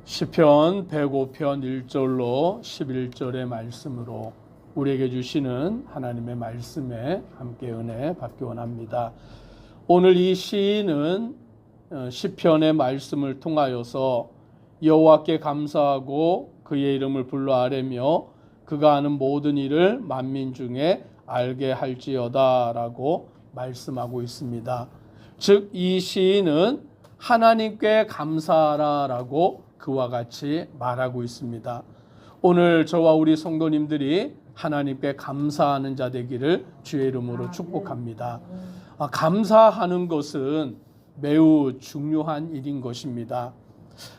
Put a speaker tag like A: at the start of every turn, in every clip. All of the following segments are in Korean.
A: 시편 105편 1절로 11절의 말씀으로 우리에게 주시는 하나님의 말씀에 함께 은혜 받기 원합니다. 오늘 이 시인은 시편의 말씀을 통하여서 여호와께 감사하고 그의 이름을 불러 아뢰며 그가 하는 모든 일을 만민 중에 알게 할지어다 라고 말씀하고 있습니다. 즉 이 시인은 하나님께 감사하라 라고 그와 같이 말하고 있습니다. 오늘 저와 우리 성도님들이 하나님께 감사하는 자 되기를 주의 이름으로 축복합니다. 감사하는 것은 매우 중요한 일인 것입니다.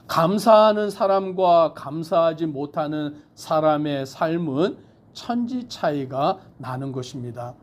A: 감사하는 사람과 감사하지 못하는 사람의 삶은 천지 차이가 나는 것입니다.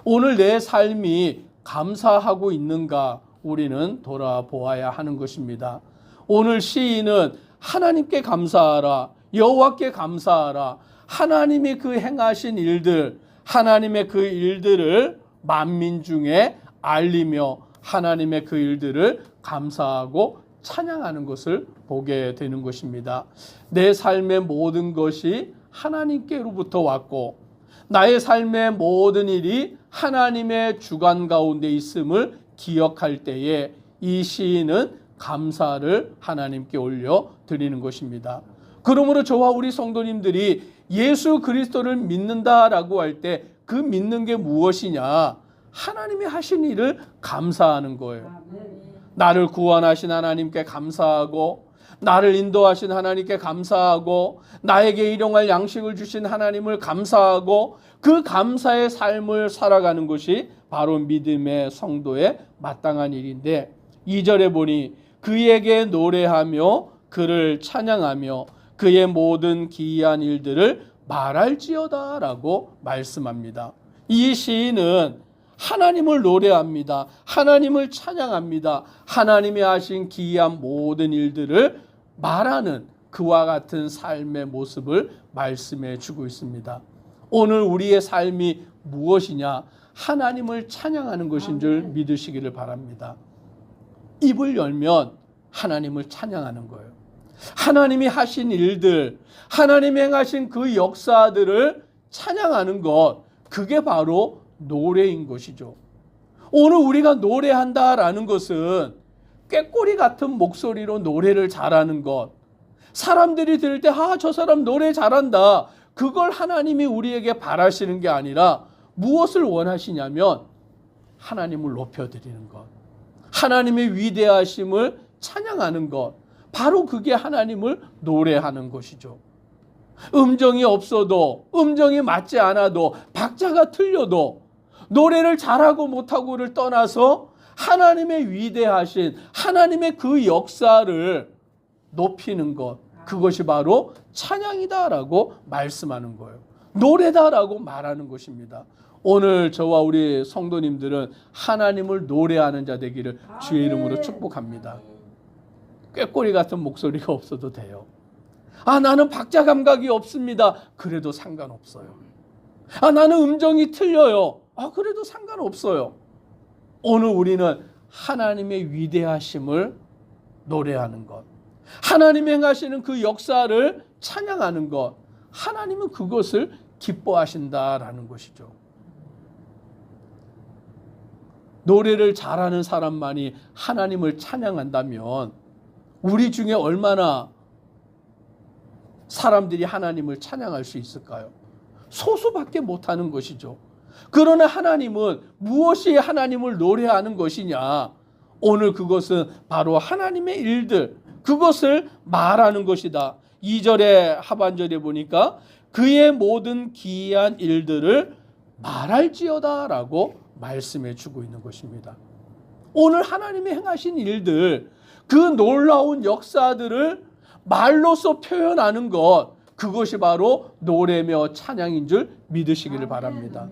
A: 오늘 내 삶이 감사하고 있는가 우리는 돌아보아야 하는 것입니다. 오늘 시인은 하나님께 감사하라, 여호와께 감사하라, 하나님이 그 행하신 일들, 하나님의 그 일들을 만민 중에 알리며 하나님의 그 일들을 감사하고 찬양하는 것을 보게 되는 것입니다. 내 삶의 모든 것이 하나님께로부터 왔고 나의 삶의 모든 일이 하나님의 주관 가운데 있음을 기억할 때에 이 시인은 감사를 하나님께 올려 드리는 것입니다. 그러므로 저와 우리 성도님들이 예수 그리스도를 믿는다라고 할 때 그 믿는 게 무엇이냐? 하나님이 하신 일을 감사하는 거예요. 나를 구원하신 하나님께 감사하고 나를 인도하신 하나님께 감사하고 나에게 일용할 양식을 주신 하나님을 감사하고 그 감사의 삶을 살아가는 것이 바로 믿음의 성도의 마땅한 일인데 2절에 보니 그에게 노래하며 그를 찬양하며 그의 모든 기이한 일들을 말할지어다 라고 말씀합니다. 이 시인은 하나님을 노래합니다. 하나님을 찬양합니다. 하나님이 하신 기이한 모든 일들을 말하는 그와 같은 삶의 모습을 말씀해 주고 있습니다. 오늘 우리의 삶이 무엇이냐? 하나님을 찬양하는 것인 줄 믿으시기를 바랍니다. 입을 열면 하나님을 찬양하는 거예요. 하나님이 하신 일들, 하나님이 행하신 그 역사들을 찬양하는 것, 그게 바로 노래인 것이죠. 오늘 우리가 노래한다라는 것은 꾀꼬리 같은 목소리로 노래를 잘하는 것, 사람들이 들을 때 저 사람 노래 잘한다, 그걸 하나님이 우리에게 바라시는 게 아니라 무엇을 원하시냐면 하나님을 높여드리는 것, 하나님의 위대하심을 찬양하는 것, 바로 그게 하나님을 노래하는 것이죠. 음정이 없어도, 음정이 맞지 않아도, 박자가 틀려도 노래를 잘하고 못하고를 떠나서 하나님의 위대하신 하나님의 그 역사를 높이는 것, 그것이 바로 찬양이다라고 말씀하는 거예요. 노래다라고 말하는 것입니다. 오늘 저와 우리 성도님들은 하나님을 노래하는 자 되기를 주의 이름으로 축복합니다. 꾀꼬리 같은 목소리가 없어도 돼요. 나는 박자 감각이 없습니다. 그래도 상관없어요. 나는 음정이 틀려요. 그래도 상관없어요. 오늘 우리는 하나님의 위대하심을 노래하는 것, 하나님이 행하시는 그 역사를 찬양하는 것, 하나님은 그것을 기뻐하신다라는 것이죠. 노래를 잘하는 사람만이 하나님을 찬양한다면 우리 중에 얼마나 사람들이 하나님을 찬양할 수 있을까요? 소수밖에 못하는 것이죠. 그러나 하나님은 무엇이 하나님을 노래하는 것이냐? 오늘 그것은 바로 하나님의 일들, 그것을 말하는 것이다. 2절의 하반절에 보니까 그의 모든 기이한 일들을 말할지어다 라고 말씀해 주고 있는 것입니다. 오늘 하나님이 행하신 일들, 그 놀라운 역사들을 말로서 표현하는 것, 그것이 바로 노래며 찬양인 줄 믿으시기를 바랍니다.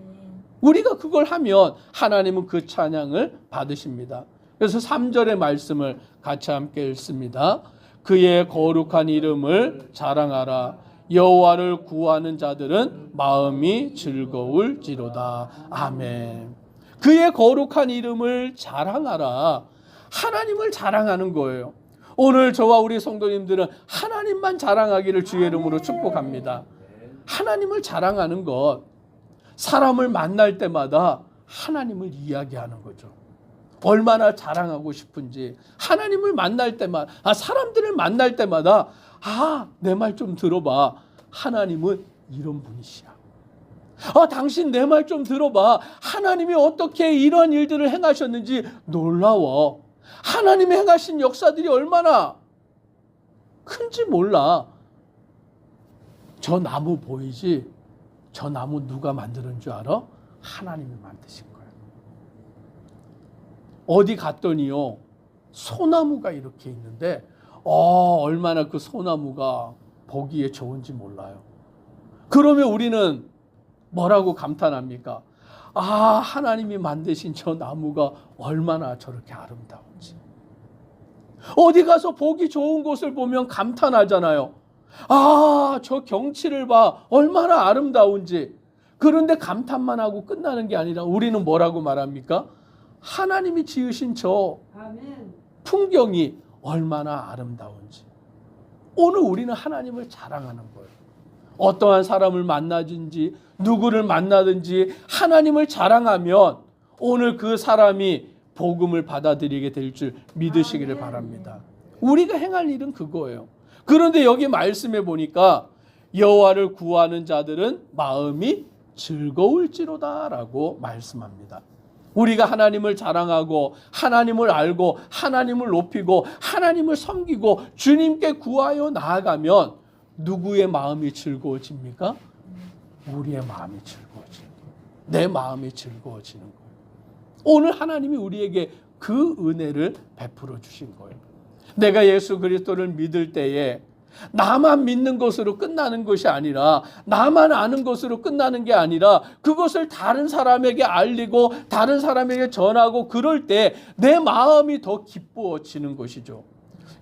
A: 우리가 그걸 하면 하나님은 그 찬양을 받으십니다. 그래서 3절의 말씀을 같이 함께 읽습니다. 그의 거룩한 이름을 자랑하라. 여호와를 구하는 자들은 마음이 즐거울지로다. 아멘. 그의 거룩한 이름을 자랑하라. 하나님을 자랑하는 거예요. 오늘 저와 우리 성도님들은 하나님만 자랑하기를 주의 이름으로 축복합니다. 하나님을 자랑하는 것, 사람을 만날 때마다 하나님을 이야기하는 거죠. 얼마나 자랑하고 싶은지 하나님을 만날 때마다, 사람들을 만날 때마다 내 말 좀 들어봐. 하나님은 이런 분이시야. 당신 내 말 좀 들어봐. 하나님이 어떻게 이런 일들을 행하셨는지 놀라워. 하나님이 행하신 역사들이 얼마나 큰지 몰라. 저 나무 보이지? 저 나무 누가 만드는 줄 알아? 하나님이 만드신 거예요. 어디 갔더니요, 소나무가 이렇게 있는데 얼마나 그 소나무가 보기에 좋은지 몰라요. 그러면 우리는 뭐라고 감탄합니까? 하나님이 만드신 저 나무가 얼마나 저렇게 아름다운지. 어디 가서 보기 좋은 곳을 보면 감탄하잖아요. 저 경치를 봐. 얼마나 아름다운지. 그런데 감탄만 하고 끝나는 게 아니라 우리는 뭐라고 말합니까? 하나님이 지으신 저 풍경이 얼마나 아름다운지. 오늘 우리는 하나님을 자랑하는 거예요. 어떠한 사람을 만나든지 누구를 만나든지 하나님을 자랑하면 오늘 그 사람이 복음을 받아들이게 될 줄 믿으시기를 바랍니다. 우리가 행할 일은 그거예요. 그런데 여기 말씀해 보니까 여호와를 구하는 자들은 마음이 즐거울지로다라고 말씀합니다. 우리가 하나님을 자랑하고 하나님을 알고 하나님을 높이고 하나님을 섬기고 주님께 구하여 나아가면 누구의 마음이 즐거워집니까? 우리의 마음이 즐거워지는 거예요. 내 마음이 즐거워지는 거예요. 오늘 하나님이 우리에게 그 은혜를 베풀어 주신 거예요. 내가 예수 그리스도를 믿을 때에 나만 믿는 것으로 끝나는 것이 아니라, 나만 아는 것으로 끝나는 게 아니라 그것을 다른 사람에게 알리고 다른 사람에게 전하고 그럴 때 내 마음이 더 기뻐지는 것이죠.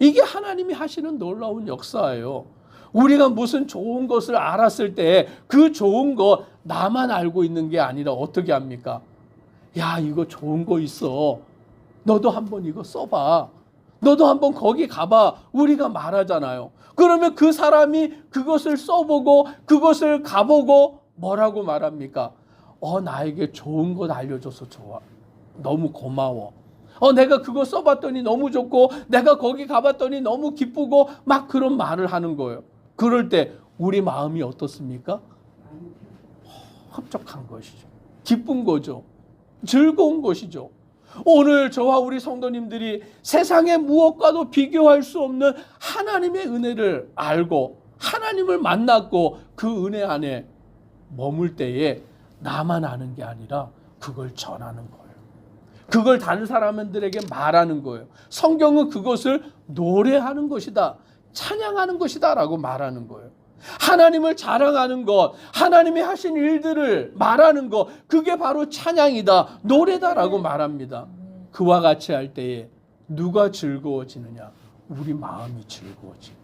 A: 이게 하나님이 하시는 놀라운 역사예요. 우리가 무슨 좋은 것을 알았을 때 그 좋은 거 나만 알고 있는 게 아니라 어떻게 합니까? 야, 이거 좋은 거 있어. 너도 한번 이거 써봐. 너도 한번 거기 가봐. 우리가 말하잖아요. 그러면 그 사람이 그것을 써보고 그것을 가보고 뭐라고 말합니까? 나에게 좋은 것 알려줘서 좋아. 너무 고마워. 내가 그거 써봤더니 너무 좋고 내가 거기 가봤더니 너무 기쁘고 막 그런 말을 하는 거예요. 그럴 때 우리 마음이 어떻습니까? 흡족한 것이죠. 기쁜 거죠. 즐거운 것이죠. 오늘 저와 우리 성도님들이 세상의 무엇과도 비교할 수 없는 하나님의 은혜를 알고 하나님을 만났고 그 은혜 안에 머물 때에 나만 아는 게 아니라 그걸 전하는 거예요. 그걸 다른 사람들에게 말하는 거예요. 성경은 그것을 노래하는 것이다, 찬양하는 것이다 라고 말하는 거예요. 하나님을 자랑하는 것, 하나님이 하신 일들을 말하는 것, 그게 바로 찬양이다, 노래다라고 말합니다. 그와 같이 할 때에 누가 즐거워지느냐? 우리 마음이 즐거워지고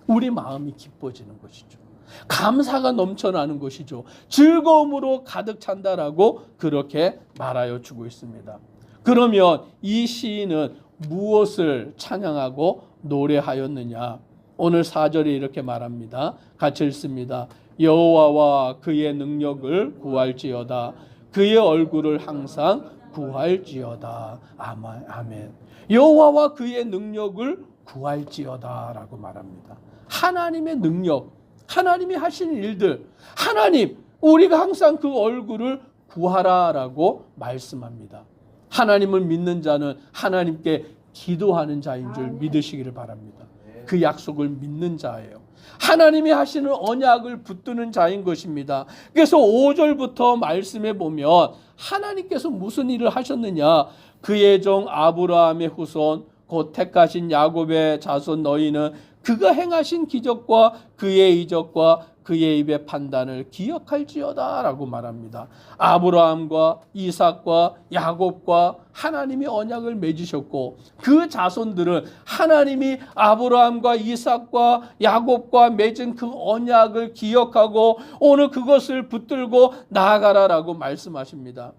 A: 우리 마음이 기뻐지는 것이죠. 감사가 넘쳐나는 것이죠. 즐거움으로 가득 찬다라고 그렇게 말하여 주고 있습니다. 그러면 이 시인은 무엇을 찬양하고 노래하였느냐? 오늘 4절에 이렇게 말합니다. 같이 읽습니다. 여호와와 그의 능력을 구할지어다. 그의 얼굴을 항상 구할지어다. 아멘. 여호와와 그의 능력을 구할지어다라고 말합니다. 하나님의 능력, 하나님이 하신 일들, 하나님, 우리가 항상 그 얼굴을 구하라라고 말씀합니다. 하나님을 믿는 자는 하나님께 기도하는 자인 줄 믿으시기를 바랍니다. 그 약속을 믿는 자예요. 하나님이 하시는 언약을 붙드는 자인 것입니다. 그래서 5절부터 말씀해 보면 하나님께서 무슨 일을 하셨느냐? 그의 종 아브라함의 후손 곧 택하신 야곱의 자손 너희는 그가 행하신 기적과 그의 이적과 그의 입의 판단을 기억할지어다 라고 말합니다. 아브라함과 이삭과 야곱과 하나님이 언약을 맺으셨고 그 자손들은 하나님이 아브라함과 이삭과 야곱과 맺은 그 언약을 기억하고 오늘 그것을 붙들고 나아가라라고 말씀하십니다.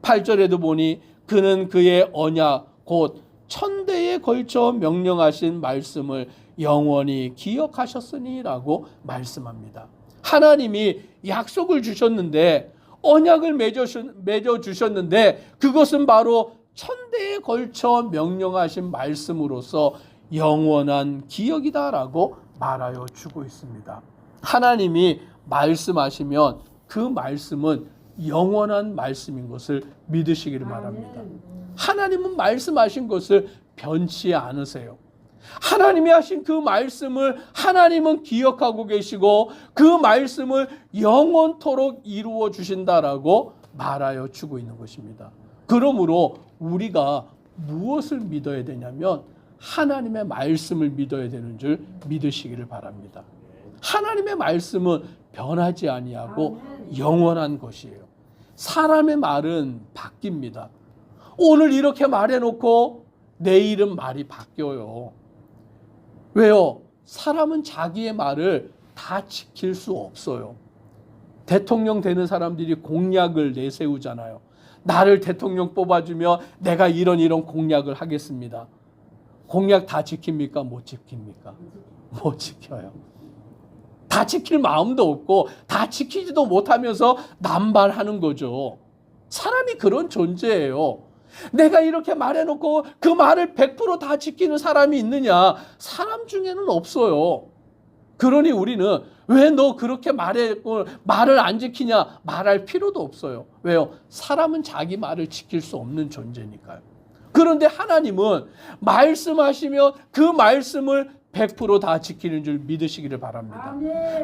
A: 8절에도 보니 그는 그의 언약 곧 천대에 걸쳐 명령하신 말씀을 영원히 기억하셨으니라고 말씀합니다. 하나님이 약속을 주셨는데, 언약을 맺어 주셨는데, 그것은 바로 천대에 걸쳐 명령하신 말씀으로서 영원한 기억이다라고 말하여 주고 있습니다. 하나님이 말씀하시면 그 말씀은 영원한 말씀인 것을 믿으시기를 바랍니다. 하나님은 말씀하신 것을 변치 않으세요. 하나님이 하신 그 말씀을 하나님은 기억하고 계시고 그 말씀을 영원토록 이루어 주신다라고 말하여 주고 있는 것입니다. 그러므로 우리가 무엇을 믿어야 되냐면 하나님의 말씀을 믿어야 되는 줄 믿으시기를 바랍니다. 하나님의 말씀은 변하지 아니하고 영원한 것이에요. 사람의 말은 바뀝니다. 오늘 이렇게 말해놓고 내일은 말이 바뀌어요. 왜요? 사람은 자기의 말을 다 지킬 수 없어요. 대통령 되는 사람들이 공약을 내세우잖아요. 나를 대통령 뽑아주면 내가 이런 공약을 하겠습니다. 공약 다 지킵니까? 못 지킵니까? 못 지켜요. 다 지킬 마음도 없고 다 지키지도 못하면서 남발하는 거죠. 사람이 그런 존재예요. 내가 이렇게 말해놓고 그 말을 100% 다 지키는 사람이 있느냐? 사람 중에는 없어요. 그러니 우리는 왜 너 그렇게 말을 안 지키냐? 말할 필요도 없어요. 왜요? 사람은 자기 말을 지킬 수 없는 존재니까요. 그런데 하나님은 말씀하시면 그 말씀을 100% 다 지키는 줄 믿으시기를 바랍니다.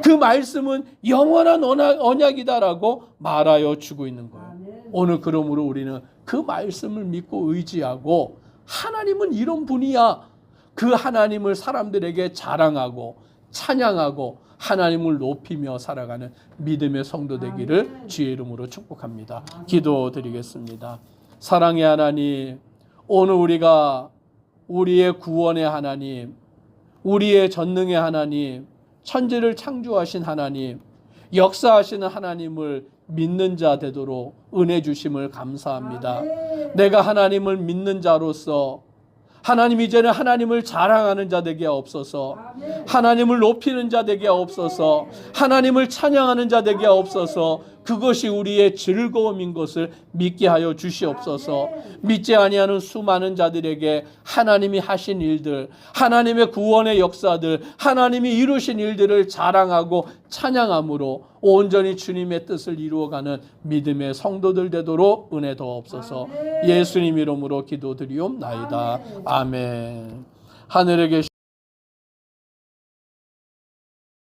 A: 그 말씀은 영원한 언약이다라고 말하여 주고 있는 거예요. 오늘 그러므로 우리는 그 말씀을 믿고 의지하고 하나님은 이런 분이야. 그 하나님을 사람들에게 자랑하고 찬양하고 하나님을 높이며 살아가는 믿음의 성도 되기를 주의 이름으로 축복합니다. 기도드리겠습니다. 사랑의 하나님, 오늘 우리가 우리의 구원의 하나님, 우리의 전능의 하나님, 천지를 창조하신 하나님, 역사하시는 하나님을 믿는 자 되도록 은혜 주심을 감사합니다. 내가 하나님을 믿는 자로서 하나님 이제는 하나님을 자랑하는 자 되게 하옵소서. 하나님을 높이는 자 되게 하옵소서. 하나님을 찬양하는 자 되게 하옵소서. 그것이 우리의 즐거움인 것을 믿게 하여 주시옵소서. 믿지 아니하는 수많은 자들에게 하나님이 하신 일들, 하나님의 구원의 역사들, 하나님이 이루신 일들을 자랑하고 찬양함으로 온전히 주님의 뜻을 이루어가는 믿음의 성도들 되도록 은혜 더옵소서. 예수님 이름으로 기도드리옵나이다. 아멘. 하늘에 계신